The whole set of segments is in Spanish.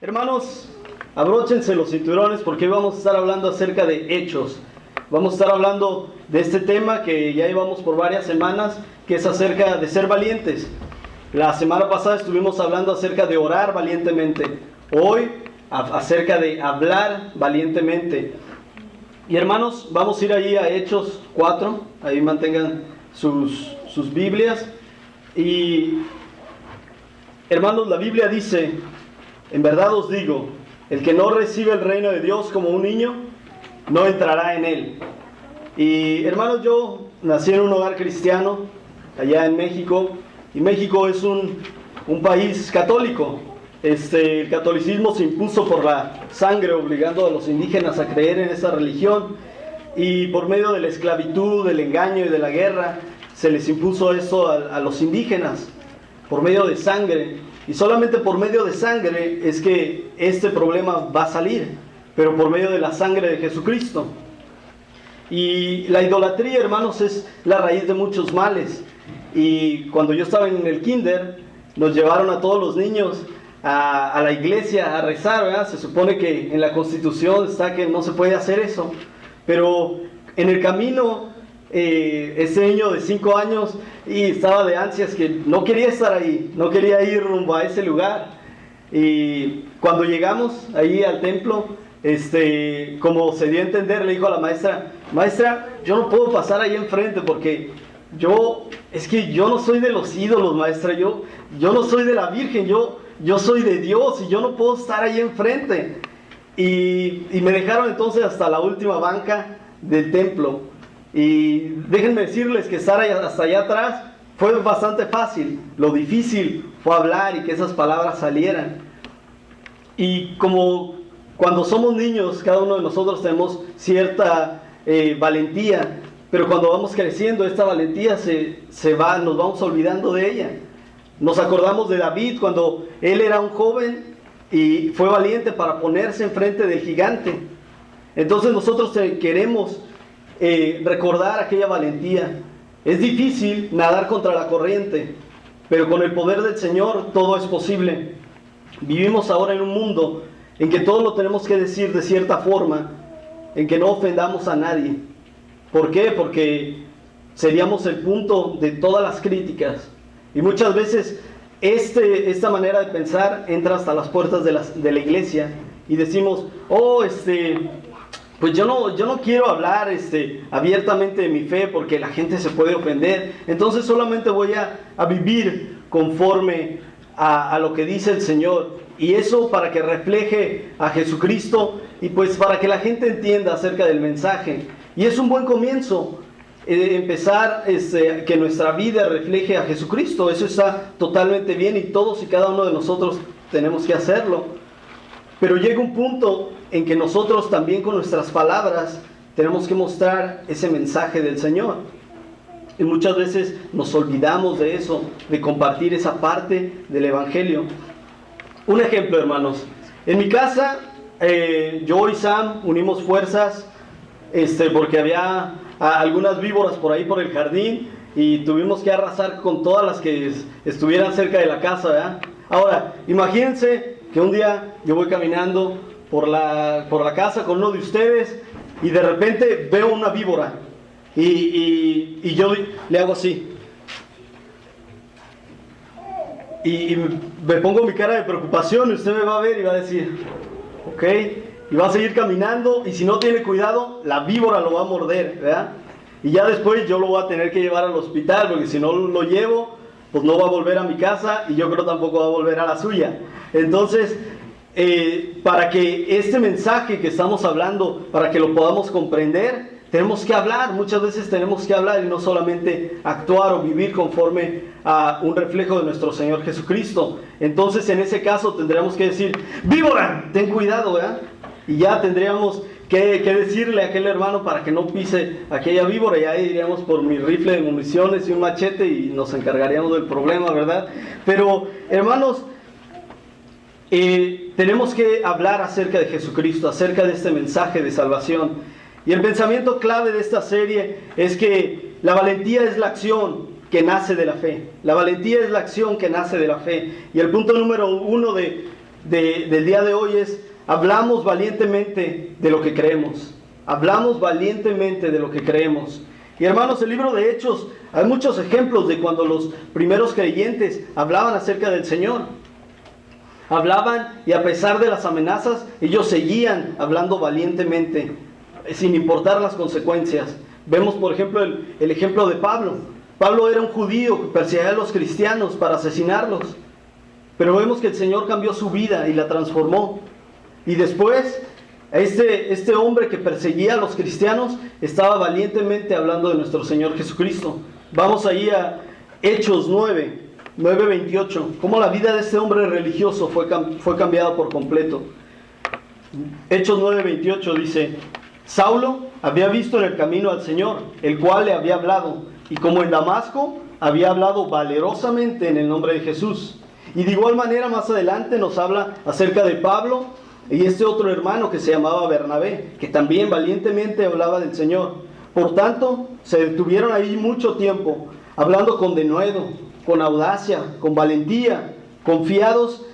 Hermanos, abróchense los cinturones porque hoy vamos a estar hablando acerca de hechos. Vamos a estar hablando de este tema que ya llevamos por varias semanas, que es acerca de ser valientes. La semana pasada estuvimos hablando acerca de orar valientemente. Hoy, acerca de hablar valientemente. Y hermanos, vamos a ir ahí a Hechos 4. Ahí mantengan sus Biblias. Y hermanos, la Biblia dice: en verdad os digo, el que no recibe el reino de Dios como un niño, no entrará en él. Y hermanos, yo nací en un hogar cristiano, allá en México, y México es un país católico. El catolicismo se impuso por la sangre, obligando a los indígenas a creer en esa religión, y por medio de la esclavitud, del engaño y de la guerra, se les impuso eso a los indígenas, por medio de sangre. Y solamente por medio de sangre es que este problema va a salir, pero por medio de la sangre de Jesucristo. Y la idolatría, hermanos, es la raíz de muchos males. Y cuando yo estaba en el kinder, nos llevaron a todos los niños a la iglesia a rezar, ¿verdad? Se supone que en la Constitución está que no se puede hacer eso, pero en el camino ese niño de 5 años y estaba de ansias, que no quería estar ahí, no quería ir rumbo a ese lugar. Y cuando llegamos ahí al templo, como se dio a entender, le dijo a la maestra: maestra, yo no puedo pasar ahí enfrente porque es que yo no soy de los ídolos, maestra, yo no soy de la Virgen, yo soy de Dios y yo no puedo estar ahí enfrente. Y me dejaron entonces hasta la última banca del templo. Y déjenme decirles que estar hasta allá atrás fue bastante fácil. Lo difícil fue hablar y que esas palabras salieran. Y como cuando somos niños, cada uno de nosotros tenemos cierta valentía, pero cuando vamos creciendo, esta valentía se va, nos vamos olvidando de ella. Nos acordamos de David cuando él era un joven y fue valiente para ponerse enfrente del gigante. Entonces nosotros queremos recordar aquella valentía. Es difícil nadar contra la corriente, pero con el poder del Señor todo es posible. Vivimos ahora en un mundo en que todo lo tenemos que decir de cierta forma, en que no ofendamos a nadie. ¿Por qué? Porque seríamos el punto de todas las críticas. Y muchas veces esta manera de pensar entra hasta las puertas de la iglesia y decimos: pues yo no quiero hablar abiertamente de mi fe porque la gente se puede ofender, entonces solamente voy a vivir conforme a lo que dice el Señor, y eso para que refleje a Jesucristo y pues para que la gente entienda acerca del mensaje. Y es un buen comienzo, empezar que nuestra vida refleje a Jesucristo. Eso está totalmente bien y todos y cada uno de nosotros tenemos que hacerlo. Pero llega un punto en que nosotros también con nuestras palabras tenemos que mostrar ese mensaje del Señor. Y muchas veces nos olvidamos de eso, de compartir esa parte del Evangelio. Un ejemplo, hermanos. En mi casa, yo y Sam unimos fuerzas porque había algunas víboras por ahí por el jardín y tuvimos que arrasar con todas las que estuvieran cerca de la casa, ¿verdad? Ahora, imagínense que un día yo voy caminando por la casa con uno de ustedes y de repente veo una víbora y yo le hago así y me pongo mi cara de preocupación y usted me va a ver y va a decir: ok, y va a seguir caminando, y si no tiene cuidado la víbora lo va a morder, ¿verdad? Y ya después yo lo voy a tener que llevar al hospital, porque si no lo llevo pues no va a volver a mi casa y yo creo tampoco va a volver a la suya. Entonces, para que este mensaje que estamos hablando, para que lo podamos comprender, tenemos que hablar. Muchas veces tenemos que hablar y no solamente actuar o vivir conforme a un reflejo de nuestro Señor Jesucristo. Entonces, en ese caso tendríamos que decir: víbora, ten cuidado, ¿verdad? Y ya tendríamos que decirle a aquel hermano para que no pise aquella víbora, y ahí iríamos por mi rifle de municiones y un machete y nos encargaríamos del problema, ¿verdad? Pero, hermanos, tenemos que hablar acerca de Jesucristo, acerca de este mensaje de salvación. Y el pensamiento clave de esta serie es que la valentía es la acción que nace de la fe. La valentía es la acción que nace de la fe. Y el punto número 1 de del día de hoy es: hablamos valientemente de lo que creemos. Hablamos valientemente de lo que creemos. Y hermanos, el libro de Hechos, hay muchos ejemplos de cuando los primeros creyentes hablaban acerca del Señor. Hablaban, y a pesar de las amenazas, ellos seguían hablando valientemente, sin importar las consecuencias. Vemos, por ejemplo, el ejemplo de Pablo. Pablo era un judío que perseguía a los cristianos para asesinarlos. Pero vemos que el Señor cambió su vida y la transformó. Y después, este hombre que perseguía a los cristianos estaba valientemente hablando de nuestro Señor Jesucristo. Vamos ahí a Hechos 9:28. Cómo la vida de este hombre religioso fue cambiada por completo. Hechos 9:28 dice: Saulo había visto en el camino al Señor, el cual le había hablado, y como en Damasco había hablado valerosamente en el nombre de Jesús. Y de igual manera más adelante nos habla acerca de Pablo y este otro hermano que se llamaba Bernabé, que también valientemente hablaba del Señor. Por tanto, se detuvieron ahí mucho tiempo, hablando con denuedo, con audacia, con valentía, confiados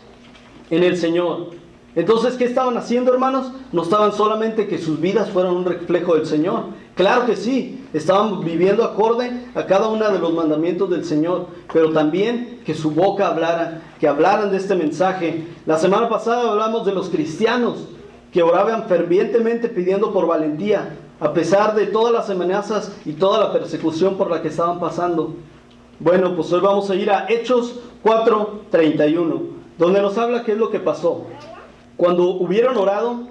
en el Señor. Entonces, ¿qué estaban haciendo, hermanos? No estaban solamente que sus vidas fueran un reflejo del Señor. Claro que sí, estaban viviendo acorde a cada uno de los mandamientos del Señor, pero también que su boca hablara, que hablaran de este mensaje. La semana pasada hablamos de los cristianos que oraban fervientemente pidiendo por valentía, a pesar de todas las amenazas y toda la persecución por la que estaban pasando. Bueno, pues hoy vamos a ir a Hechos 4:31, donde nos habla qué es lo que pasó. Cuando hubieron orado,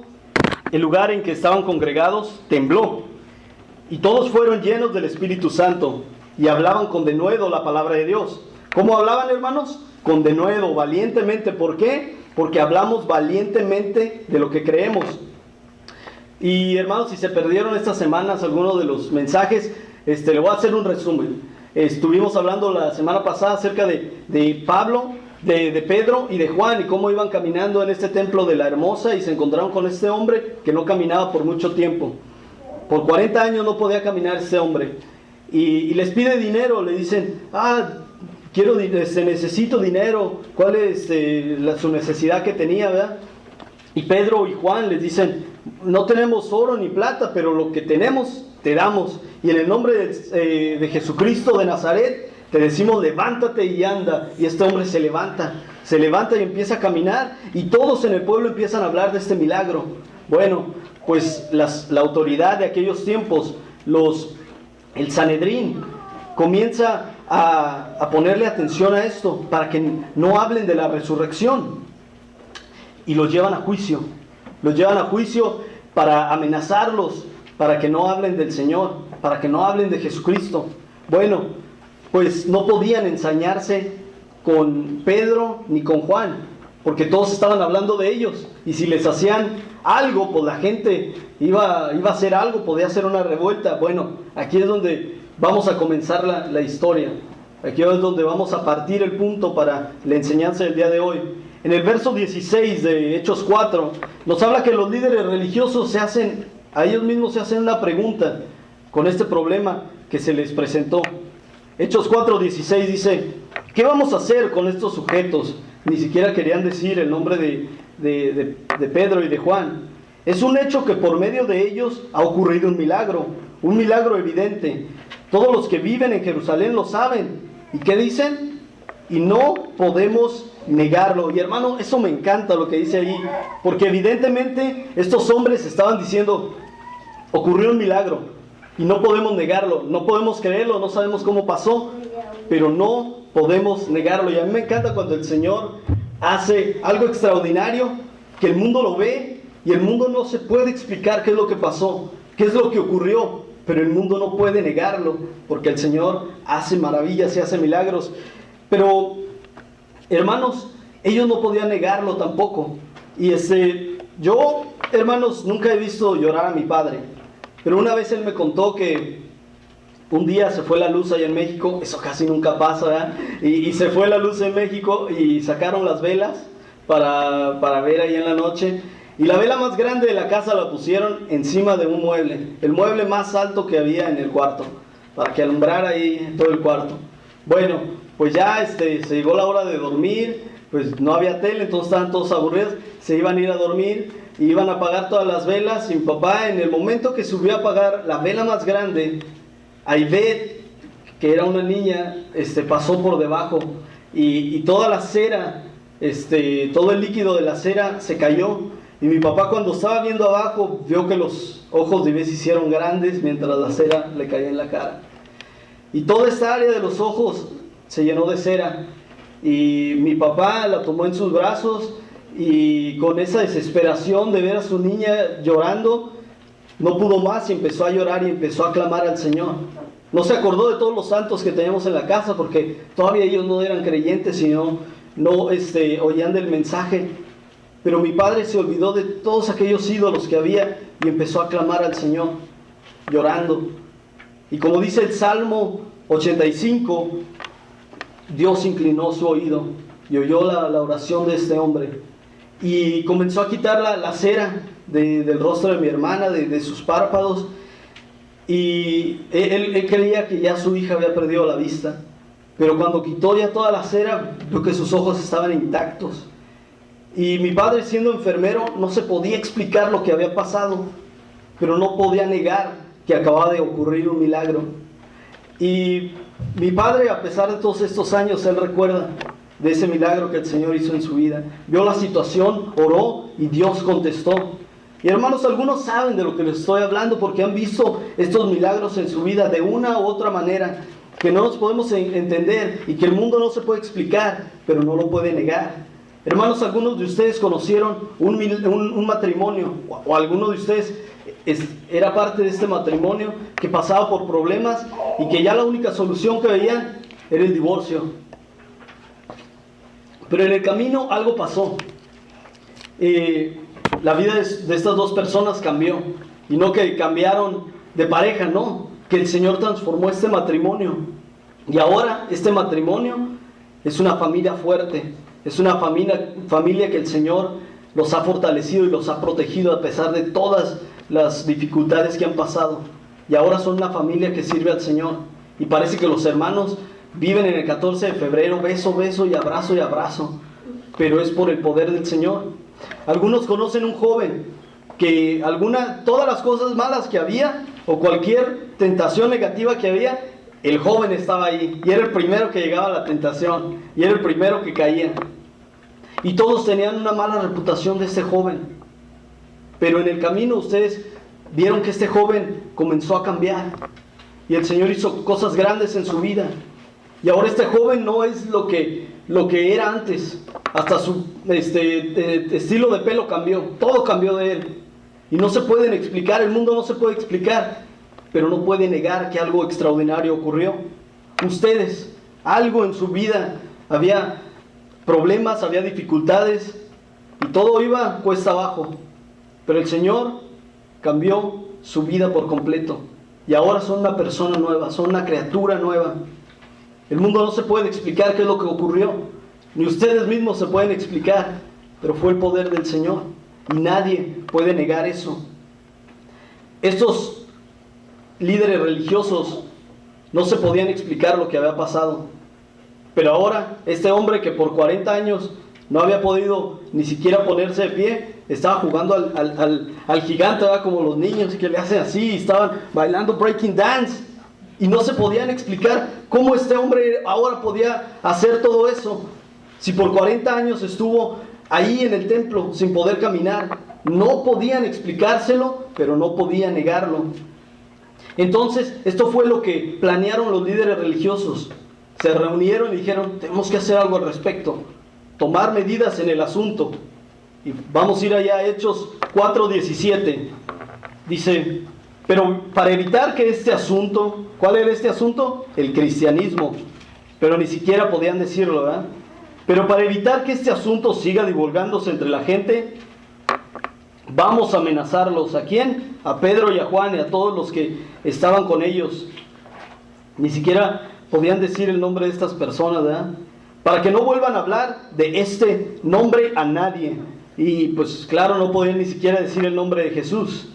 el lugar en que estaban congregados tembló, y todos fueron llenos del Espíritu Santo, y hablaban con denuedo la palabra de Dios. ¿Cómo hablaban, hermanos? Con denuedo, valientemente. ¿Por qué? Porque hablamos valientemente de lo que creemos. Y hermanos, si se perdieron estas semanas algunos de los mensajes, le voy a hacer un resumen. Estuvimos hablando la semana pasada acerca de Pablo, de Pedro y de Juan, y cómo iban caminando en este templo de la Hermosa y se encontraron con este hombre que no caminaba por mucho tiempo. Por 40 años no podía caminar este hombre. Y les pide dinero, le dicen: necesito dinero. ¿Cuál es su necesidad que tenía, verdad? Y Pedro y Juan les dicen: no tenemos oro ni plata, pero lo que tenemos te damos. Y en el nombre de Jesucristo de Nazaret te decimos: levántate y anda. Y este hombre se levanta y empieza a caminar, y todos en el pueblo empiezan a hablar de este milagro. Bueno, pues la autoridad de aquellos tiempos, el Sanedrín, comienza a ponerle atención a esto para que no hablen de la resurrección, y los llevan a juicio. Los llevan a juicio para amenazarlos, para que no hablen del Señor, para que no hablen de Jesucristo. Bueno, pues no podían ensañarse con Pedro ni con Juan, porque todos estaban hablando de ellos, y si les hacían algo, pues la gente iba a hacer algo, podía hacer una revuelta. Bueno, aquí es donde vamos a comenzar la historia. Aquí es donde vamos a partir el punto para la enseñanza del día de hoy. En el verso 16 de Hechos 4, nos habla que los líderes religiosos a ellos mismos se hacen una pregunta con este problema que se les presentó. Hechos 4:16 dice: ¿qué vamos a hacer con estos sujetos? Ni siquiera querían decir el nombre de Pedro y de Juan. Es un hecho que por medio de ellos ha ocurrido un milagro evidente. Todos los que viven en Jerusalén lo saben. ¿Y qué dicen? Y no podemos negarlo. Y hermano, eso me encanta lo que dice ahí, porque evidentemente estos hombres estaban diciendo: ocurrió un milagro y no podemos negarlo, no podemos creerlo, no sabemos cómo pasó, pero no podemos negarlo. Y a mí me encanta cuando el Señor hace algo extraordinario, que el mundo lo ve y el mundo no se puede explicar qué es lo que pasó, qué es lo que ocurrió, pero el mundo no puede negarlo, porque el Señor hace maravillas y hace milagros. Pero hermanos, ellos no podían negarlo tampoco. Y yo, hermanos, nunca he visto llorar a mi padre, pero una vez él me contó que un día se fue la luz allá en México. Eso casi nunca pasa, ¿verdad? Y se fue la luz en México y sacaron las velas para ver ahí en la noche. Y la vela más grande de la casa la pusieron encima de un mueble, el mueble más alto que había en el cuarto, para que alumbrara ahí todo el cuarto. Bueno, pues ya se llegó la hora de dormir, pues no había tele, entonces estaban todos aburridos, se iban a ir a dormir y iban a apagar todas las velas. Y mi papá, en el momento que subió a apagar la vela más grande, Aibet, que era una niña, pasó por debajo y toda la cera, todo el líquido de la cera se cayó. Y mi papá, cuando estaba viendo abajo, vio que los ojos de Aibet se hicieron grandes mientras la cera le caía en la cara. Y toda esta área de los ojos se llenó de cera. Y mi papá la tomó en sus brazos y con esa desesperación de ver a su niña llorando, no pudo más y empezó a llorar y empezó a clamar al Señor. No se acordó de todos los santos que teníamos en la casa porque todavía ellos no eran creyentes, sino no oían del mensaje. Pero mi padre se olvidó de todos aquellos ídolos que había y empezó a clamar al Señor, llorando. Y como dice el Salmo 85, Dios inclinó su oído y oyó la oración de este hombre. Y comenzó a quitar la cera del rostro de mi hermana, de sus párpados. Y él creía que ya su hija había perdido la vista. Pero cuando quitó ya toda la cera, vio que sus ojos estaban intactos. Y mi padre, siendo enfermero, no se podía explicar lo que había pasado, pero no podía negar que acababa de ocurrir un milagro. Y mi padre, a pesar de todos estos años, él recuerda de ese milagro que el Señor hizo en su vida. Vio la situación, oró y Dios contestó. Y hermanos, algunos saben de lo que les estoy hablando porque han visto estos milagros en su vida de una u otra manera que no nos podemos entender y que el mundo no se puede explicar, pero no lo puede negar. Hermanos, algunos de ustedes conocieron un matrimonio, o alguno de ustedes era parte de este matrimonio que pasaba por problemas y que ya la única solución que veían era el divorcio. Pero en el camino algo pasó. La vida de estas dos personas cambió. Y no que cambiaron de pareja, no. Que el Señor transformó este matrimonio. Y ahora este matrimonio es una familia fuerte. Es una familia que el Señor los ha fortalecido y los ha protegido a pesar de todas las dificultades que han pasado. Y ahora son una familia que sirve al Señor. Y parece que los hermanos viven en el 14 de febrero, beso, beso y abrazo. Pero es por el poder del Señor. Algunos conocen un joven que todas las cosas malas que había o cualquier tentación negativa que había, el joven estaba ahí y era el primero que llegaba a la tentación y era el primero que caía. Y todos tenían una mala reputación de este joven. Pero en el camino ustedes vieron que este joven comenzó a cambiar y el Señor hizo cosas grandes en su vida. Y ahora este joven no es lo que era antes. Hasta su estilo de pelo cambió. Todo cambió de él. Y no se pueden explicar, el mundo no se puede explicar, pero no puede negar que algo extraordinario ocurrió. Ustedes, algo en su vida, había problemas, había dificultades, y todo iba cuesta abajo. Pero el Señor cambió su vida por completo. Y ahora son una persona nueva, son una criatura nueva. El mundo no se puede explicar qué es lo que ocurrió. Ni ustedes mismos se pueden explicar, pero fue el poder del Señor. Y nadie puede negar eso. Estos líderes religiosos no se podían explicar lo que había pasado. Pero ahora, este hombre que por 40 años no había podido ni siquiera ponerse de pie, estaba jugando al gigante, ¿verdad? Como los niños que le hacen así, y estaban bailando breaking dance. Y no se podían explicar cómo este hombre ahora podía hacer todo eso. Si por 40 años estuvo ahí en el templo sin poder caminar, no podían explicárselo, pero no podían negarlo. Entonces, esto fue lo que planearon los líderes religiosos. Se reunieron y dijeron, tenemos que hacer algo al respecto, tomar medidas en el asunto. Y vamos a ir allá a Hechos 4:17. Dice, pero para evitar que este asunto, ¿cuál era este asunto? El cristianismo. Pero ni siquiera podían decirlo, ¿verdad? Pero para evitar que este asunto siga divulgándose entre la gente, vamos a amenazarlos. ¿A quién? A Pedro y a Juan y a todos los que estaban con ellos. Ni siquiera podían decir el nombre de estas personas, ¿verdad? Para que no vuelvan a hablar de este nombre a nadie. Y pues claro, no podían ni siquiera decir el nombre de Jesús.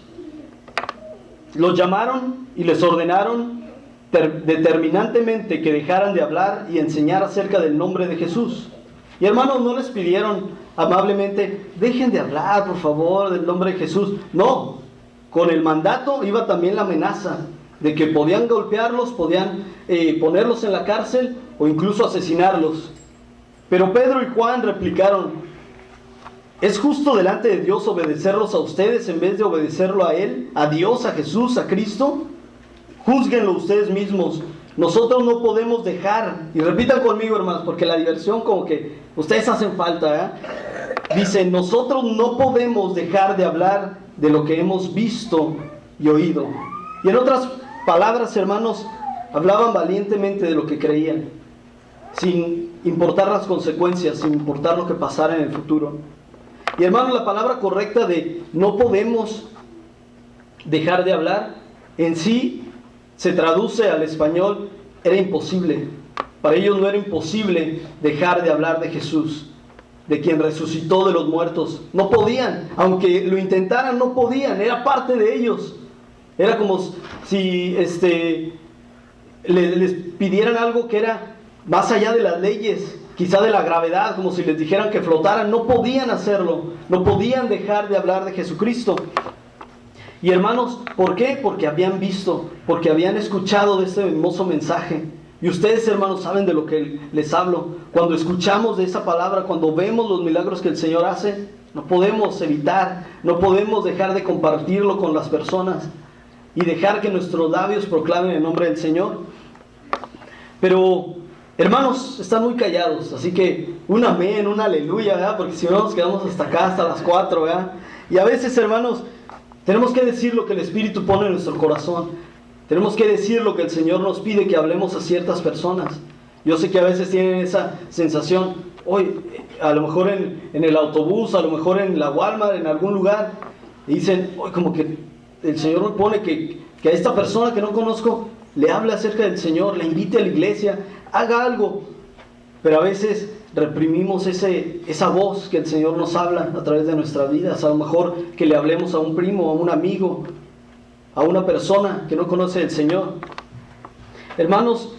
Los llamaron y les ordenaron determinantemente que dejaran de hablar y enseñar acerca del nombre de Jesús. Y hermanos, no les pidieron amablemente, dejen de hablar, por favor, del nombre de Jesús. No, con el mandato iba también la amenaza de que podían golpearlos, podían ponerlos en la cárcel o incluso asesinarlos. Pero Pedro y Juan replicaron, ¿es justo delante de Dios obedecerlos a ustedes en vez de obedecerlo a Él, a Dios, a Jesús, a Cristo? Júzguenlo ustedes mismos. Nosotros no podemos dejar, y repitan conmigo, hermanos, porque la diversión como que ustedes hacen falta, Dice, nosotros no podemos dejar de hablar de lo que hemos visto y oído. Y en otras palabras, hermanos, hablaban valientemente de lo que creían, sin importar las consecuencias, sin importar lo que pasara en el futuro. Y hermanos, la palabra correcta de no podemos dejar de hablar, en sí se traduce al español, era imposible. Para ellos no era imposible dejar de hablar de Jesús, de quien resucitó de los muertos. No podían, aunque lo intentaran, no podían, era parte de ellos. Era como si les pidieran algo que era más allá de las leyes, quizá de la gravedad, como si les dijeran que flotaran. No podían hacerlo, no podían dejar de hablar de Jesucristo. Y hermanos, ¿por qué? Porque habían visto, porque habían escuchado de este hermoso mensaje. Y ustedes, hermanos, saben de lo que les hablo. Cuando escuchamos de esa palabra, cuando vemos los milagros que el Señor hace, no podemos evitar, no podemos dejar de compartirlo con las personas y dejar que nuestros labios proclamen el nombre del Señor. Pero, hermanos, están muy callados, así que un amén, un aleluya, ¿verdad? Porque si no nos quedamos hasta acá, hasta las 4, ¿verdad? Y a veces, hermanos, tenemos que decir lo que el Espíritu pone en nuestro corazón. Tenemos que decir lo que el Señor nos pide que hablemos a ciertas personas. Yo sé que a veces tienen esa sensación, hoy, a lo mejor en el autobús, a lo mejor en la Walmart, en algún lugar, y dicen, hoy como que el Señor me pone que a esta persona que no conozco le hable acerca del Señor, le invite a la iglesia, haga algo. Pero a veces reprimimos esa voz que el Señor nos habla a través de nuestras vidas. A lo mejor que le hablemos a un primo, a un amigo, a una persona que no conoce al Señor. Hermanos,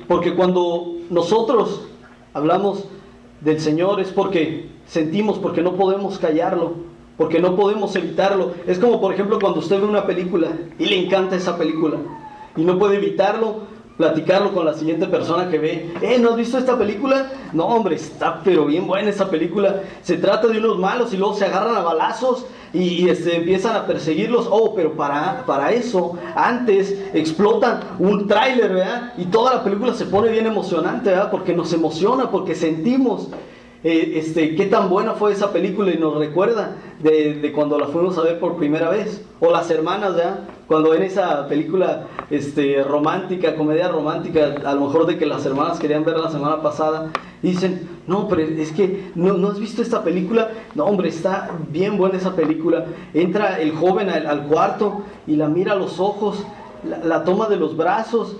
porque cuando nosotros hablamos del Señor es porque sentimos, porque no podemos callarlo, porque no podemos evitarlo. Es como, por ejemplo, cuando usted ve una película y le encanta esa película y no puede evitarlo, platicarlo con la siguiente persona que ve. ¿No has visto esta película? No, hombre, está pero bien buena esa película. Se trata de unos malos y luego se agarran a balazos y empiezan a perseguirlos. Oh, pero para eso, antes explotan un tráiler, ¿verdad? Y toda la película se pone bien emocionante, ¿verdad? Porque nos emociona, porque sentimos qué tan buena fue esa película y nos recuerda de cuando la fuimos a ver por primera vez. O las hermanas, ¿verdad? Cuando ven esa película romántica, comedia romántica, a lo mejor de que las hermanas querían ver la semana pasada, y dicen, no, pero es que no has visto esta película. No, hombre, está bien buena esa película. Entra el joven al cuarto y la mira a los ojos, la toma de los brazos,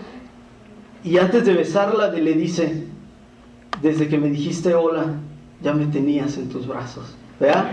y antes de besarla le dice, desde que me dijiste hola, ya me tenías en tus brazos, ¿verdad?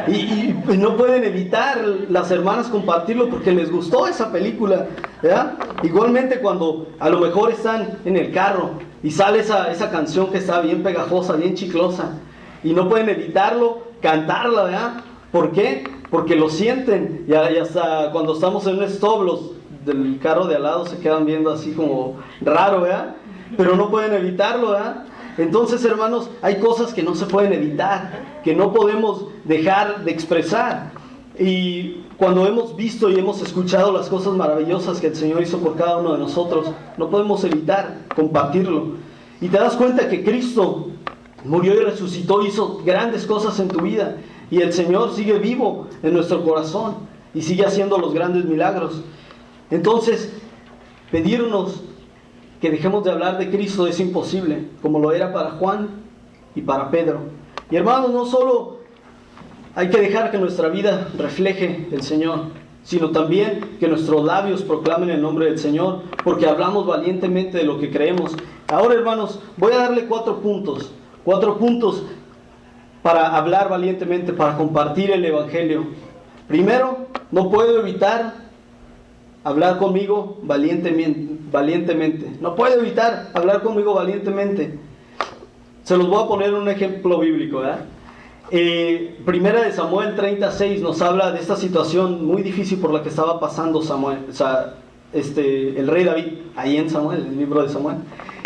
Y pues no pueden evitar las hermanas compartirlo porque les gustó esa película, ¿verdad? Igualmente cuando a lo mejor están en el carro y sale esa canción que está bien pegajosa, bien chiclosa, y no pueden evitarlo, cantarla, ¿verdad? ¿Por qué? Porque lo sienten, y hasta cuando estamos en un stop, los del carro de al lado se quedan viendo así como raro, ¿verdad? Pero no pueden evitarlo, ¿verdad? Entonces, hermanos, hay cosas que no se pueden evitar, que no podemos dejar de expresar. Y cuando hemos visto y hemos escuchado las cosas maravillosas que el Señor hizo por cada uno de nosotros, no podemos evitar compartirlo. Y te das cuenta que Cristo murió y resucitó, hizo grandes cosas en tu vida. Y el Señor sigue vivo en nuestro corazón y sigue haciendo los grandes milagros. Entonces, pedirnos que dejemos de hablar de Cristo es imposible, como lo era para Juan y para Pedro. Y hermanos, no solo hay que dejar que nuestra vida refleje el Señor, sino también que nuestros labios proclamen el nombre del Señor, porque hablamos valientemente de lo que creemos. Ahora, hermanos, voy a darle 4 puntos para hablar valientemente, para compartir el Evangelio. Primero, no puedo evitar hablar conmigo valientemente. No puedo evitar hablar conmigo valientemente. Se los voy a poner un ejemplo bíblico, ¿verdad? Primera de Samuel 36 nos habla de esta situación muy difícil por la que estaba pasando Samuel, el rey David, ahí en Samuel, el libro de Samuel.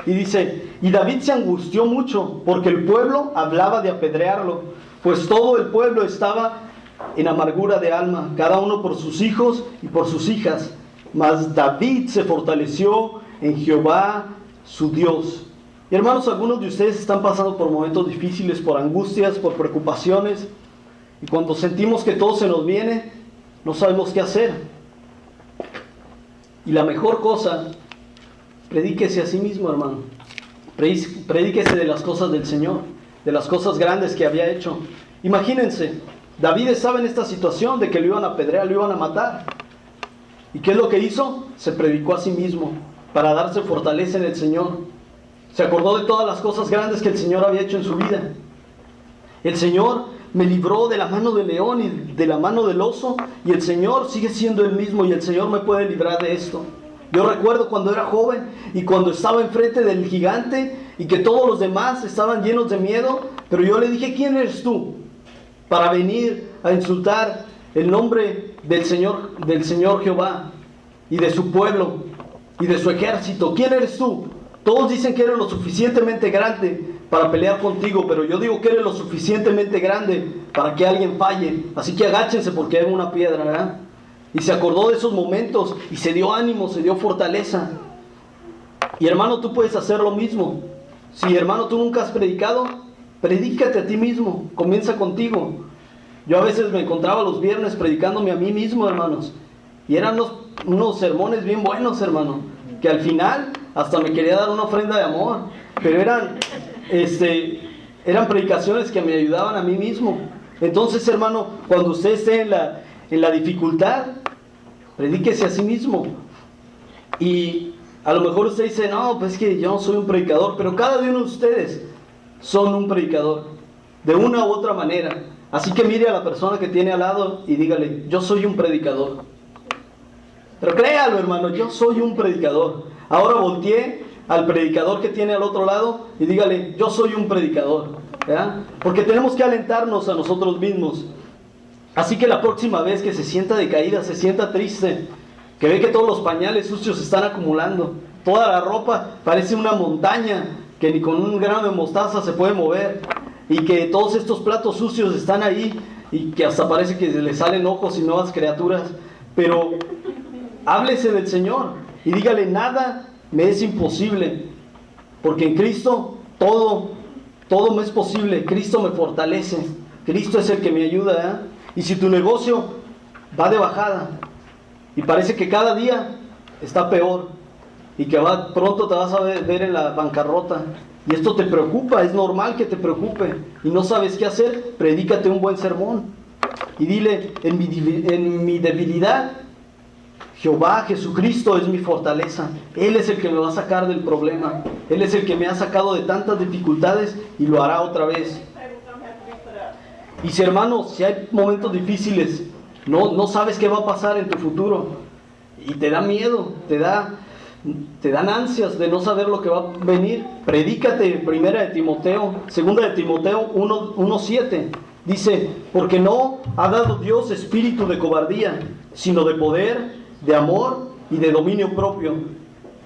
Y dice, y David se angustió mucho porque el pueblo hablaba de apedrearlo, pues todo el pueblo estaba en amargura de alma, cada uno por sus hijos y por sus hijas. Mas David se fortaleció en Jehová su Dios. Y hermanos, algunos de ustedes están pasando por momentos difíciles, por angustias, por preocupaciones. Y cuando sentimos que todo se nos viene, no sabemos qué hacer. Y la mejor cosa, predíquese a sí mismo, hermano. Predíquese de las cosas del Señor, de las cosas grandes que había hecho. Imagínense, David estaba en esta situación de que lo iban a apedrear, lo iban a matar. ¿Y qué es lo que hizo? Se predicó a sí mismo para darse fortaleza en el Señor. Se acordó de todas las cosas grandes que el Señor había hecho en su vida. El Señor me libró de la mano del león y de la mano del oso, y el Señor sigue siendo el mismo, y el Señor me puede librar de esto. Yo recuerdo cuando era joven y cuando estaba enfrente del gigante y que todos los demás estaban llenos de miedo, pero yo le dije, ¿quién eres tú para venir a insultar el nombre del Señor Jehová y de su pueblo y de su ejército? ¿Quién eres tú? Todos dicen que eres lo suficientemente grande para pelear contigo, pero yo digo que eres lo suficientemente grande para que alguien falle. Así que agáchense porque hay una piedra, ¿verdad? Y se acordó de esos momentos y se dio ánimo, se dio fortaleza. Y hermano, tú puedes hacer lo mismo. Si hermano, tú nunca has predicado, predícate a ti mismo, comienza contigo. Yo a veces me encontraba los viernes predicándome a mí mismo, hermanos. Y eran unos sermones bien buenos, hermano, que al final hasta me quería dar una ofrenda de amor, pero eran predicaciones que me ayudaban a mí mismo. Entonces, hermano, cuando usted esté en la dificultad, predíquese a sí mismo. Y a lo mejor usted dice, no, pues es que yo no soy un predicador, pero cada uno de ustedes son un predicador, de una u otra manera. Así que mire a la persona que tiene al lado y dígale, yo soy un predicador. Pero créalo, hermano, yo soy un predicador. Ahora voltee al predicador que tiene al otro lado y dígale, yo soy un predicador, ¿verdad? Porque tenemos que alentarnos a nosotros mismos. Así que la próxima vez que se sienta decaída, se sienta triste, que ve que todos los pañales sucios se están acumulando, toda la ropa parece una montaña que ni con un grano de mostaza se puede mover, y que todos estos platos sucios están ahí y que hasta parece que le salen ojos y nuevas criaturas, pero háblese del Señor y dígale, nada me es imposible, porque en Cristo todo me es posible. Cristo me fortalece, Cristo es el que me ayuda, ¿eh? Y si tu negocio va de bajada y parece que cada día está peor y que pronto te vas a ver en la bancarrota, y esto te preocupa, es normal que te preocupe y no sabes qué hacer, predícate un buen sermón y dile, en mi debilidad Jehová, Jesucristo es mi fortaleza. Él es el que me va a sacar del problema. Él es el que me ha sacado de tantas dificultades y lo hará otra vez. Y si, hermanos, si hay momentos difíciles, no sabes qué va a pasar en tu futuro y te da miedo, te dan ansias de no saber lo que va a venir, predícate. Primera de Timoteo, segunda de Timoteo 1:7 dice, porque no ha dado Dios espíritu de cobardía, sino de poder, de amor y de dominio propio.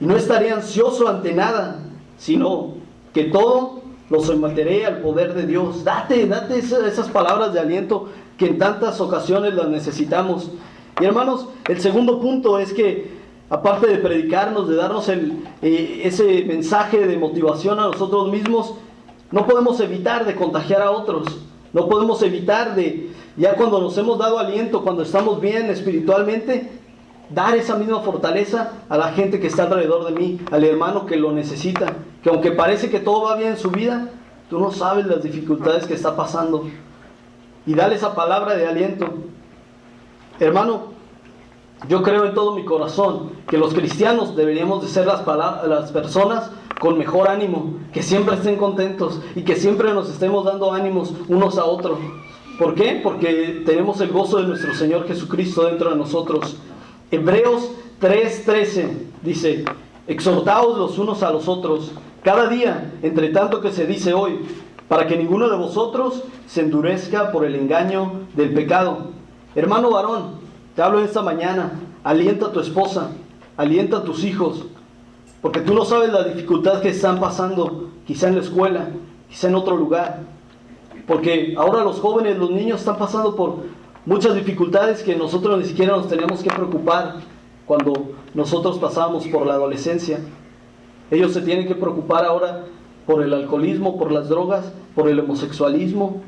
Y no estaré ansioso ante nada, sino que todo lo someteré al poder de Dios. Date esas palabras de aliento que en tantas ocasiones las necesitamos. Y hermanos, el segundo punto es que, aparte de predicarnos, de darnos ese mensaje de motivación a nosotros mismos, no podemos evitar de contagiar a otros. No podemos evitar ya cuando nos hemos dado aliento, cuando estamos bien espiritualmente, dar esa misma fortaleza a la gente que está alrededor de mí, al hermano que lo necesita, que aunque parece que todo va bien en su vida, tú no sabes las dificultades que está pasando, y dale esa palabra de aliento. Hermano, yo creo en todo mi corazón que los cristianos deberíamos de ser las personas con mejor ánimo, que siempre estén contentos y que siempre nos estemos dando ánimos unos a otros. ¿Por qué? Porque tenemos el gozo de nuestro Señor Jesucristo dentro de nosotros. Hebreos 3:13 dice, Exhortaos los unos a los otros, cada día, entre tanto que se dice hoy, para que ninguno de vosotros se endurezca por el engaño del pecado. Hermano varón, te hablo esta mañana, alienta a tu esposa, alienta a tus hijos, porque tú no sabes la dificultad que están pasando, quizá en la escuela, quizá en otro lugar. Porque ahora los jóvenes, los niños están pasando por muchas dificultades que nosotros ni siquiera nos teníamos que preocupar cuando nosotros pasábamos por la adolescencia. Ellos se tienen que preocupar ahora por el alcoholismo, por las drogas, por el homosexualismo,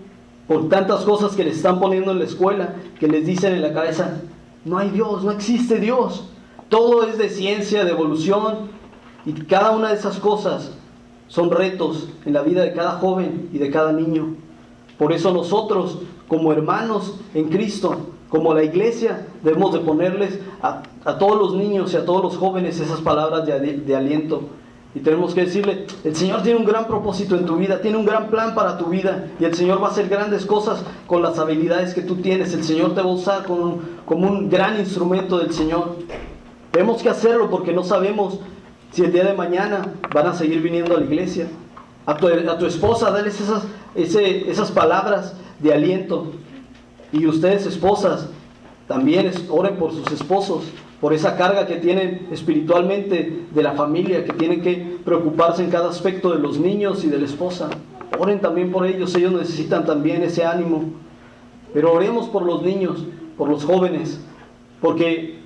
por tantas cosas que les están poniendo en la escuela, que les dicen en la cabeza, no hay Dios, no existe Dios. Todo es de ciencia, de evolución, y cada una de esas cosas son retos en la vida de cada joven y de cada niño. Por eso nosotros, como hermanos en Cristo, como la iglesia, debemos de ponerles a todos los niños y a todos los jóvenes esas palabras de aliento. Y tenemos que decirle, el Señor tiene un gran propósito en tu vida, tiene un gran plan para tu vida, y el Señor va a hacer grandes cosas con las habilidades que tú tienes. El Señor te va a usar como un gran instrumento del Señor. Tenemos que hacerlo porque no sabemos si el día de mañana van a seguir viniendo a la iglesia. A tu esposa, dales esas palabras de aliento. Y ustedes, esposas, también oren por sus esposos, por esa carga que tienen espiritualmente de la familia, que tienen que preocuparse en cada aspecto de los niños y de la esposa. Oren también por ellos necesitan también ese ánimo. Pero oremos por los niños, por los jóvenes, porque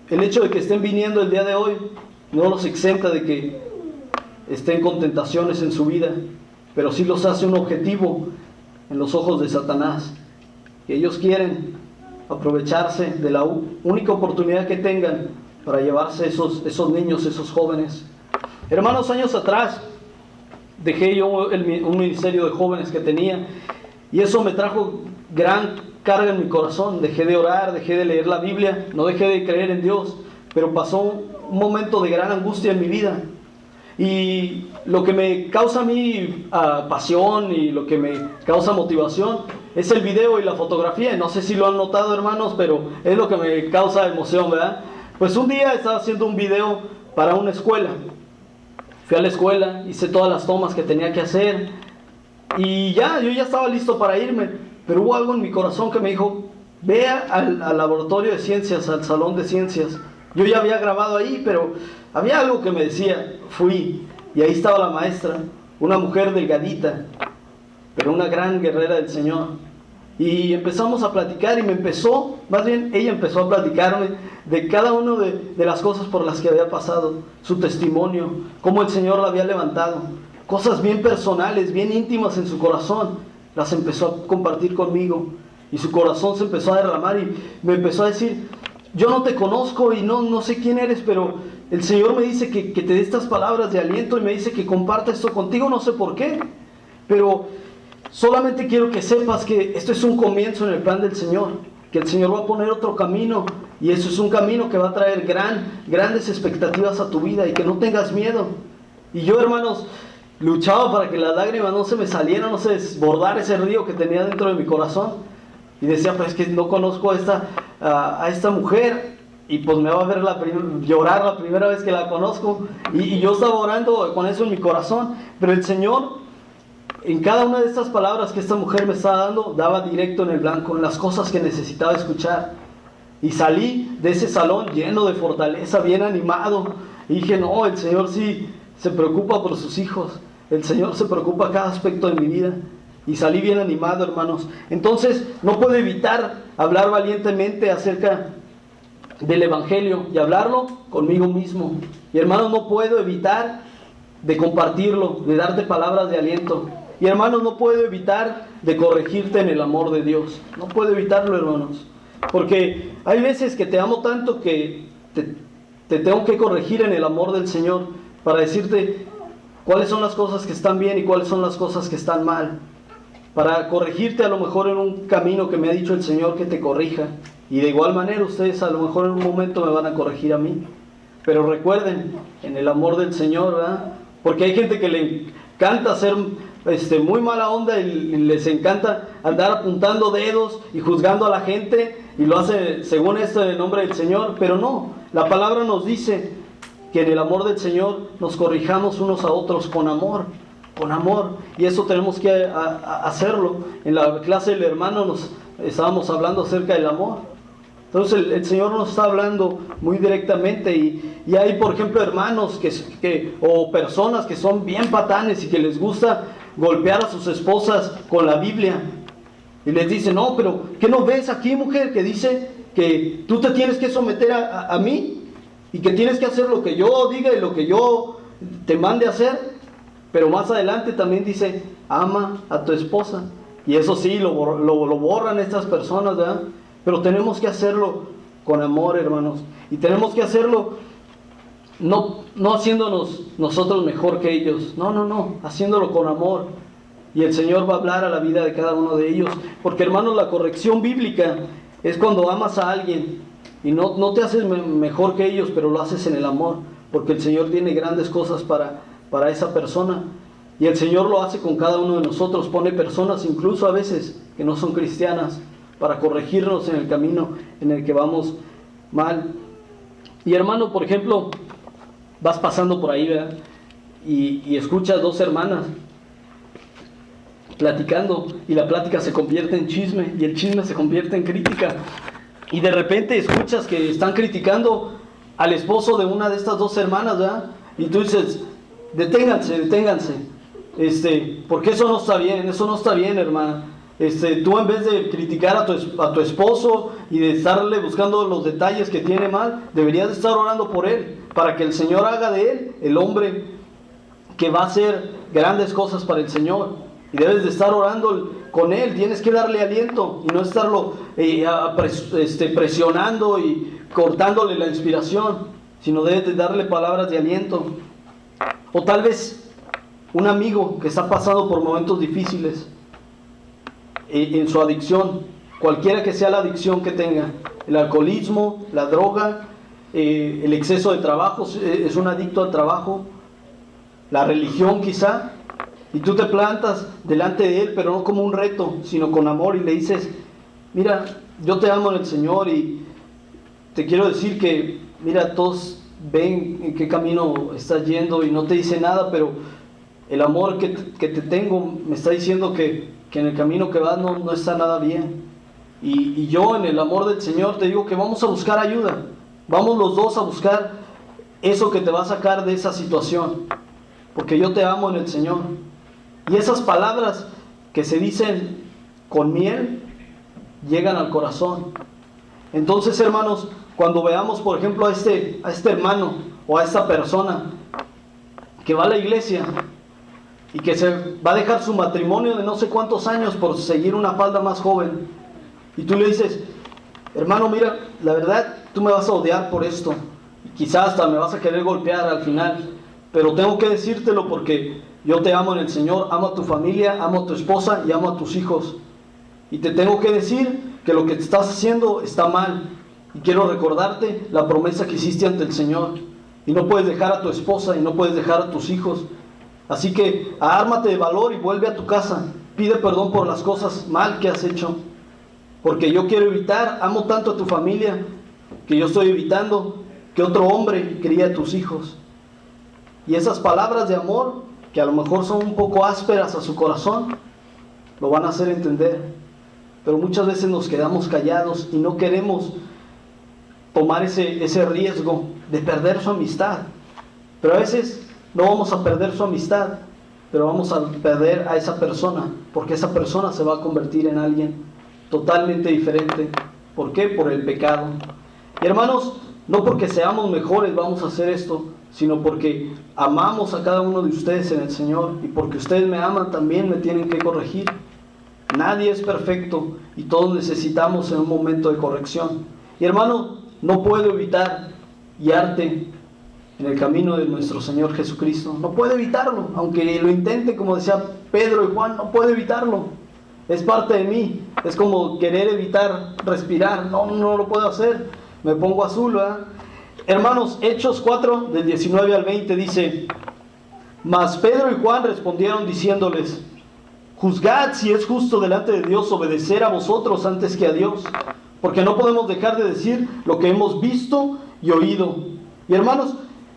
el hecho de que estén viniendo el día de hoy no los exenta de que estén con tentaciones en su vida, pero sí los hace un objetivo en los ojos de Satanás. Que ellos quieren aprovecharse de la única oportunidad que tengan para llevarse esos niños, esos jóvenes. Hermanos, años atrás dejé yo un ministerio de jóvenes que tenía, y eso me trajo gran carga en mi corazón. Dejé de orar, dejé de leer la Biblia, no dejé de creer en Dios, pero pasó un momento de gran angustia en mi vida. Y lo que me causa a mí pasión y lo que me causa motivación es el video y la fotografía. No sé si lo han notado, hermanos, pero es lo que me causa emoción, ¿verdad? Pues un día estaba haciendo un video para una escuela. Fui a la escuela, hice todas las tomas que tenía que hacer y yo ya estaba listo para irme, pero hubo algo en mi corazón que me dijo, ve al laboratorio de ciencias, al salón de ciencias. Yo ya había grabado ahí, pero había algo que me decía. Fui, y ahí estaba la maestra, una mujer delgadita, pero una gran guerrera del Señor. Y empezamos a platicar, y ella empezó a platicarme de cada una de las cosas por las que había pasado, su testimonio, cómo el Señor la había levantado, cosas bien personales, bien íntimas en su corazón, las empezó a compartir conmigo, y su corazón se empezó a derramar, y me empezó a decir, yo no te conozco y no sé quién eres, pero el Señor me dice que te dé estas palabras de aliento y me dice que comparta esto contigo, no sé por qué, pero solamente quiero que sepas que esto es un comienzo en el plan del Señor, que el Señor va a poner otro camino, y eso es un camino que va a traer grandes expectativas a tu vida, y que no tengas miedo. Y yo, hermanos, luchaba para que las lágrimas no se me salieran, no se desbordara ese río que tenía dentro de mi corazón, y decía, pues es que no conozco a esta mujer, y pues me va a ver llorar la primera vez que la conozco, y yo estaba orando con eso en mi corazón, pero el Señor, en cada una de estas palabras que esta mujer me estaba dando, daba directo en el blanco, en las cosas que necesitaba escuchar. Y salí de ese salón lleno de fortaleza, bien animado, y dije, no, el Señor sí se preocupa por sus hijos, el Señor se preocupa cada aspecto de mi vida. Y salí bien animado, hermanos. Entonces, no puedo evitar hablar valientemente acerca del Evangelio y hablarlo conmigo mismo. Y, hermanos, no puedo evitar de compartirlo, de darte palabras de aliento. Y, hermanos, no puedo evitar de corregirte en el amor de Dios. No puedo evitarlo, hermanos. Porque hay veces que te amo tanto que te tengo que corregir en el amor del Señor para decirte cuáles son las cosas que están bien y cuáles son las cosas que están mal. Para corregirte a lo mejor en un camino que me ha dicho el Señor que te corrija. Y de igual manera ustedes a lo mejor en un momento me van a corregir a mí. Pero recuerden, en el amor del Señor, ¿verdad? Porque hay gente que le encanta ser muy mala onda y les encanta andar apuntando dedos y juzgando a la gente, y lo hace según esto en el nombre del Señor. Pero no, la palabra nos dice que en el amor del Señor nos corrijamos unos a otros con amor, con amor. Y eso tenemos que hacerlo. En la clase del hermano nos estábamos hablando acerca del amor. Entonces el Señor nos está hablando muy directamente y hay, por ejemplo, hermanos o personas que son bien patanes y que les gusta golpear a sus esposas con la Biblia. Y les dicen, no, pero ¿qué no ves aquí, mujer? Que dice que tú te tienes que someter a mí y que tienes que hacer lo que yo diga y lo que yo te mande hacer. Pero más adelante también dice, ama a tu esposa. Y eso sí, lo borran estas personas, ¿verdad? Pero tenemos que hacerlo con amor, hermanos. Y tenemos que hacerlo no haciéndonos nosotros mejor que ellos. No, haciéndolo con amor. Y el Señor va a hablar a la vida de cada uno de ellos. Porque, hermanos, la corrección bíblica es cuando amas a alguien y no te haces mejor que ellos, pero lo haces en el amor. Porque el Señor tiene grandes cosas para esa persona. Y el Señor lo hace con cada uno de nosotros. Pone personas, incluso a veces, que no son cristianas, para corregirnos en el camino en el que vamos mal. Y hermano, por ejemplo, vas pasando por ahí, ¿verdad? Y escuchas dos hermanas platicando, y la plática se convierte en chisme, y el chisme se convierte en crítica. Y de repente escuchas que están criticando al esposo de una de estas dos hermanas, ¿verdad? Y tú dices, deténganse, porque eso no está bien, hermana. Tú en vez de criticar a tu esposo y de estarle buscando los detalles que tiene mal, deberías de estar orando por él, para que el Señor haga de él el hombre que va a hacer grandes cosas para el Señor. Y debes de estar orando con él, tienes que darle aliento y no estarlo presionando y cortándole la inspiración, sino debes de darle palabras de aliento. O tal vez un amigo que está pasando por momentos difíciles en su adicción, cualquiera que sea la adicción que tenga, el alcoholismo, la droga, el exceso de trabajo, es un adicto al trabajo, la religión quizá, y tú te plantas delante de él, pero no como un reto, sino con amor, y le dices, mira, yo te amo en el Señor y te quiero decir que, mira, todos ven en qué camino estás yendo y no te dice nada, pero el amor que te tengo me está diciendo que en el camino que vas no está nada bien. Y yo en el amor del Señor te digo que vamos a buscar ayuda. Vamos los dos a buscar eso que te va a sacar de esa situación. Porque yo te amo en el Señor. Y esas palabras que se dicen con miel llegan al corazón. Entonces, hermanos, cuando veamos, por ejemplo, a este hermano o a esta persona que va a la iglesia y que se va a dejar su matrimonio de no sé cuántos años por seguir una falda más joven, y tú le dices, hermano, mira, la verdad, tú me vas a odiar por esto, y quizás hasta me vas a querer golpear al final, pero tengo que decírtelo porque yo te amo en el Señor, amo a tu familia, amo a tu esposa y amo a tus hijos, y te tengo que decir que lo que te estás haciendo está mal, y quiero recordarte la promesa que hiciste ante el Señor, y no puedes dejar a tu esposa y no puedes dejar a tus hijos. Así que ármate de valor y vuelve a tu casa. Pide perdón por las cosas mal que has hecho. Porque yo quiero evitar, amo tanto a tu familia, que yo estoy evitando que otro hombre críe a tus hijos. Y esas palabras de amor, que a lo mejor son un poco ásperas a su corazón, lo van a hacer entender. Pero muchas veces nos quedamos callados y no queremos tomar ese riesgo de perder su amistad. Pero a veces no vamos a perder su amistad, pero vamos a perder a esa persona, porque esa persona se va a convertir en alguien totalmente diferente. ¿Por qué? Por el pecado. Y hermanos, no porque seamos mejores vamos a hacer esto, sino porque amamos a cada uno de ustedes en el Señor, y porque ustedes me aman también me tienen que corregir. Nadie es perfecto y todos necesitamos en un momento de corrección. Y hermano, no puedo evitar guiarte en el camino de nuestro Señor Jesucristo. No puedo evitarlo, aunque lo intente, como decía Pedro y Juan, no puedo evitarlo. Es parte de mí. Es como querer evitar respirar. No lo puedo hacer. Me pongo azul, ¿verdad? Hermanos, Hechos 4, del 19 al 20 dice, mas Pedro y Juan respondieron diciéndoles, juzgad si es justo delante de Dios obedecer a vosotros antes que a Dios, porque no podemos dejar de decir lo que hemos visto y oído. Y hermanos,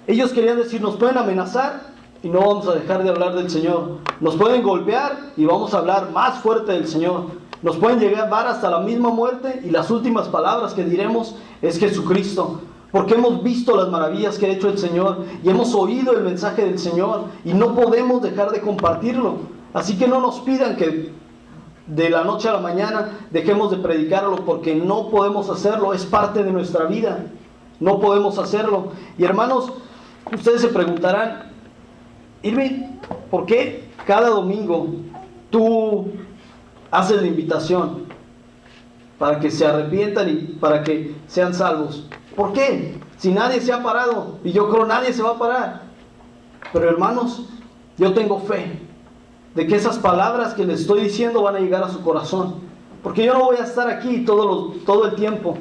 Ellos querían decir, nos pueden amenazar y no vamos a dejar de hablar del Señor. Nos pueden golpear y vamos a hablar más fuerte del Señor. Nos pueden llevar hasta la misma muerte y las últimas palabras que diremos es Jesucristo. Porque hemos visto las maravillas que ha hecho el Señor y hemos oído el mensaje del Señor y no podemos dejar de compartirlo. Así que no nos pidan que de la noche a la mañana dejemos de predicarlo, porque no podemos hacerlo, es parte de nuestra vida. No podemos hacerlo. Y hermanos, ustedes se preguntarán, Irving, ¿por qué cada domingo tú haces la invitación para que se arrepientan y para que sean salvos? ¿Por qué? Si nadie se ha parado, y yo creo nadie se va a parar. Pero hermanos, yo tengo fe de que esas palabras que les estoy diciendo van a llegar a su corazón. Porque yo no voy a estar aquí todo el tiempo.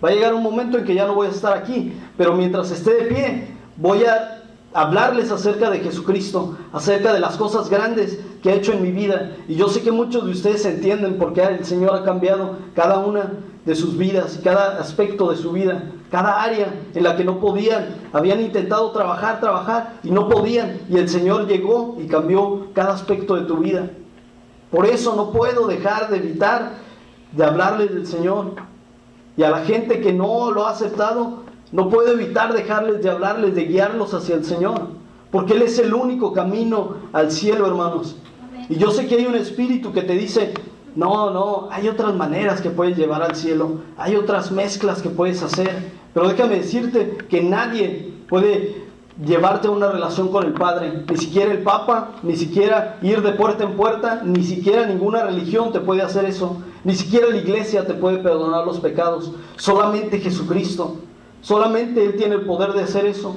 Va a llegar un momento en que ya no voy a estar aquí, pero mientras esté de pie, voy a hablarles acerca de Jesucristo, acerca de las cosas grandes que ha hecho en mi vida. Y yo sé que muchos de ustedes entienden por qué el Señor ha cambiado cada una de sus vidas, cada aspecto de su vida, cada área en la que no podían. Habían intentado trabajar y no podían, y el Señor llegó y cambió cada aspecto de tu vida. Por eso no puedo dejar de evitar de hablarles del Señor. Y a la gente que no lo ha aceptado, no puedo evitar dejarles de hablarles, de guiarlos hacia el Señor, porque Él es el único camino al cielo, hermanos. Y yo sé que hay un espíritu que te dice, no, hay otras maneras que puedes llevar al cielo, hay otras mezclas que puedes hacer, pero déjame decirte que nadie puede llevarte a una relación con el Padre, ni siquiera el Papa, ni siquiera ir de puerta en puerta, ni siquiera ninguna religión te puede hacer eso, ni siquiera la iglesia te puede perdonar los pecados, solamente Jesucristo. Solamente Él tiene el poder de hacer eso.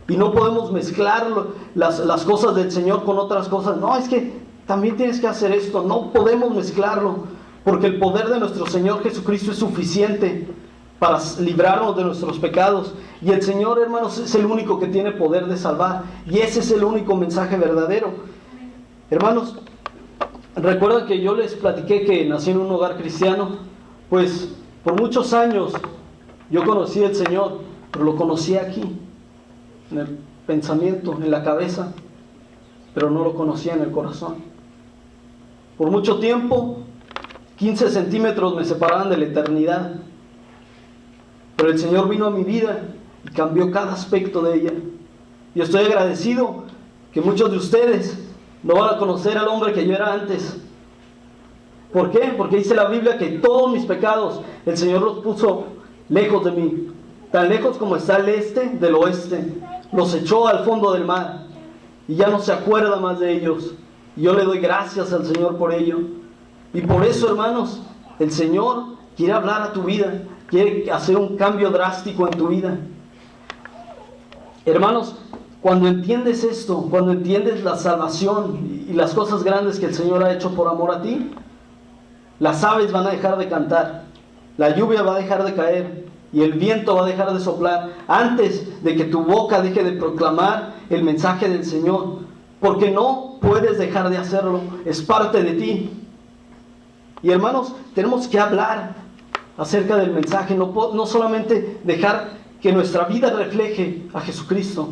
Y no podemos mezclar las cosas del Señor con otras cosas. No, es que también tienes que hacer esto. No podemos mezclarlo, porque el poder de nuestro Señor Jesucristo es suficiente para librarnos de nuestros pecados. Y el Señor, hermanos, es el único que tiene poder de salvar. Y ese es el único mensaje verdadero. Hermanos, recuerdan que yo les platiqué que nací en un hogar cristiano. Pues por muchos años yo conocí al Señor, pero lo conocí aquí, en el pensamiento, en la cabeza, pero no lo conocía en el corazón. Por mucho tiempo, 15 centímetros me separaban de la eternidad, pero el Señor vino a mi vida y cambió cada aspecto de ella. Y estoy agradecido que muchos de ustedes no van a conocer al hombre que yo era antes. ¿Por qué? Porque dice la Biblia que todos mis pecados el Señor los puso lejos de mí, tan lejos como está el este del oeste. Los echó al fondo del mar y ya no se acuerda más de ellos. Y yo le doy gracias al Señor por ello. Y por eso, hermanos, el Señor quiere hablar a tu vida, quiere hacer un cambio drástico en tu vida. Hermanos, cuando entiendes esto, cuando entiendes la salvación y las cosas grandes que el Señor ha hecho por amor a ti, las aves van a dejar de cantar, la lluvia va a dejar de caer y el viento va a dejar de soplar antes de que tu boca deje de proclamar el mensaje del Señor, porque no puedes dejar de hacerlo, es parte de ti. Y hermanos, tenemos que hablar acerca del mensaje, no solamente dejar que nuestra vida refleje a Jesucristo.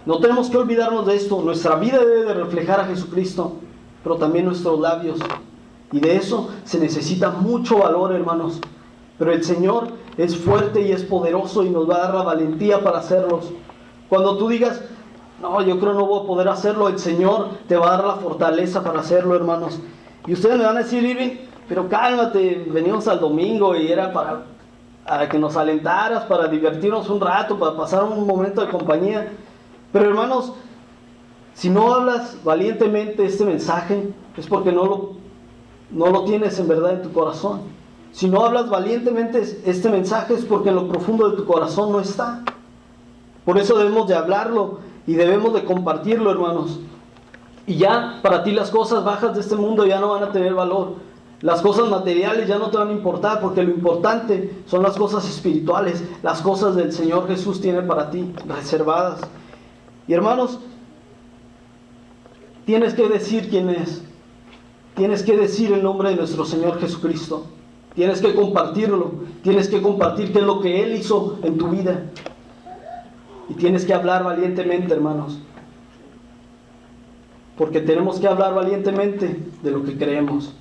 No tenemos que olvidarnos de esto, nuestra vida debe de reflejar a Jesucristo, pero también nuestros labios. Y de eso se necesita mucho valor, hermanos. Pero el Señor es fuerte y es poderoso y nos va a dar la valentía para hacerlos. Cuando tú digas, no, yo creo no voy a poder hacerlo, el Señor te va a dar la fortaleza para hacerlo, hermanos. Y ustedes me van a decir, Irving, pero cálmate, venimos al domingo y era para que nos alentaras, para divertirnos un rato, para pasar un momento de compañía. Pero hermanos, si no hablas valientemente este mensaje, es porque no lo tienes en verdad en tu corazón. Si no hablas valientemente este mensaje, es porque en lo profundo de tu corazón no está. Por eso debemos de hablarlo y debemos de compartirlo, hermanos. Y ya para ti las cosas bajas de este mundo ya no van a tener valor. Las cosas materiales ya no te van a importar, porque lo importante son las cosas espirituales. Las cosas del Señor Jesús tiene para ti, reservadas. Y hermanos, tienes que decir quién es. Tienes que decir el nombre de nuestro Señor Jesucristo. Tienes que compartirlo. Tienes que compartir qué es lo que Él hizo en tu vida. Y tienes que hablar valientemente, hermanos. Porque tenemos que hablar valientemente de lo que creemos.